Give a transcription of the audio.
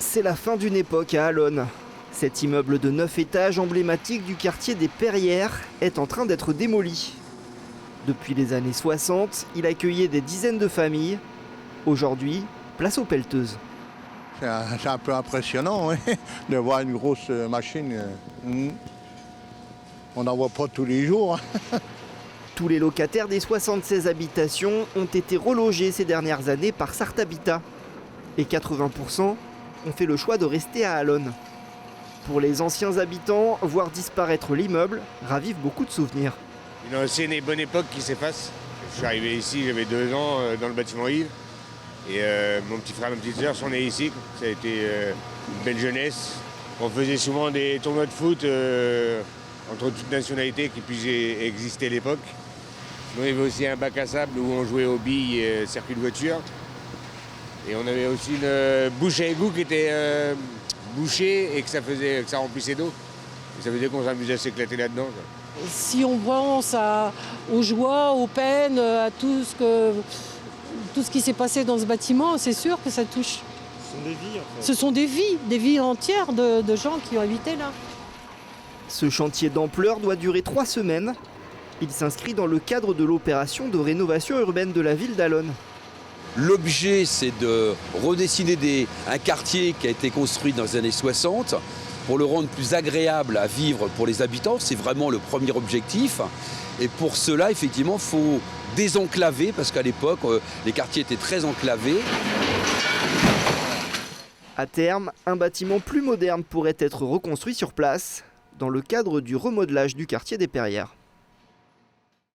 C'est la fin d'une époque à Allonnes. Cet immeuble de 9 étages emblématique du quartier des Perrières est en train d'être démoli. Depuis les années 60, il accueillait des dizaines de familles. Aujourd'hui, place aux pelleteuses. C'est un peu impressionnant, oui, de voir une grosse machine. On n'en voit pas tous les jours. Tous les locataires des 76 habitations ont été relogés ces dernières années par Sarthe Habitat. Et 80% ont fait le choix de rester à Allonnes. Pour les anciens habitants, voir disparaître l'immeuble ravive beaucoup de souvenirs. Une ancienne et bonne époque qui s'efface. Je suis arrivé ici, j'avais 2 ans dans le bâtiment Yves. Et mon petit frère et ma petite sœur sont nés ici. Ça a été une belle jeunesse. On faisait souvent des tournois de foot entre toutes nationalités qui puissent exister à l'époque. Nous, il y avait aussi un bac à sable où on jouait aux billes circuit de voiture. Et on avait aussi une bouche à égout qui était bouchée et que ça remplissait d'eau. Et ça faisait qu'on s'amusait à s'éclater là-dedans. Si on pense aux joies, aux peines, à tout ce qui s'est passé dans ce bâtiment, c'est sûr que ça touche. Ce sont des vies, en fait. Ce sont des vies entières de gens qui ont habité là. Ce chantier d'ampleur doit durer 3 semaines. Il s'inscrit dans le cadre de l'opération de rénovation urbaine de la ville d'Allonnes. L'objet, c'est de redessiner un quartier qui a été construit dans les années 60 pour le rendre plus agréable à vivre pour les habitants. C'est vraiment le premier objectif. Et pour cela, effectivement, il faut désenclaver, parce qu'à l'époque, les quartiers étaient très enclavés. À terme, un bâtiment plus moderne pourrait être reconstruit sur place, dans le cadre du remodelage du quartier des Perrières.